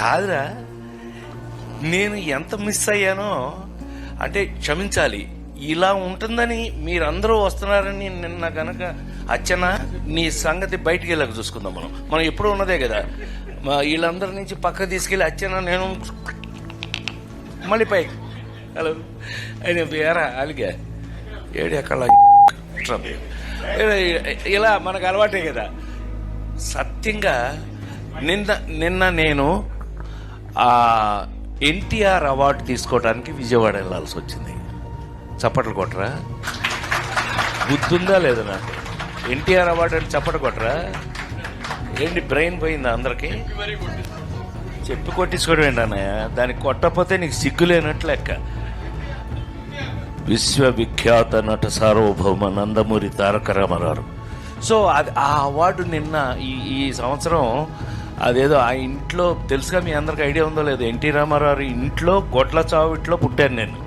కాదురా, నేను ఎంత మిస్ అయ్యానో అంటే క్షమించాలి. ఇలా ఉంటుందని మీరందరూ వస్తున్నారని నిన్న గనక అచ్చనా నీ సంగతి బయటికి వెళ్ళక చూసుకుందాం. మనం ఎప్పుడూ ఉన్నదే కదా. వీళ్ళందరి నుంచి పక్క తీసుకెళ్ళి అచ్చనా నేను మళ్ళీ పై హలో ఆయన వేరా అలిగా ఏడు ఎక్కడ ఇలా మనకు అలవాటే కదా. సత్యంగా నిన్న నేను ఎన్టీఆర్ అవార్డు తీసుకోవడానికి విజయవాడ వెళ్ళాల్సి వచ్చింది. చప్పట్లు కొట్టరా? గుర్తుందా లేదా నాకు? ఎన్టీఆర్ అవార్డు అని చప్పట్లు కొట్టరా? ఏంటి బ్రెయిన్ పోయిందా అందరికి? చెప్పి కొట్టించుకోవడం ఏంటి అన్నయ్య? దానికి కొట్టకపోతే నీకు సిగ్గులేనట్లు లెక్క. విశ్వవిఖ్యాత నట సార్వభౌమ నందమూరి తారక రామారావు. సో అది ఆ అవార్డు నిన్న ఈ సంవత్సరం అదేదో ఆ ఇంట్లో తెలుసుగా, మీ అందరికి ఐడియా ఉందో లేదో, ఎన్టీ రామారావు ఇంట్లో గొడ్ల చావిట్లో పుట్టాను నేను.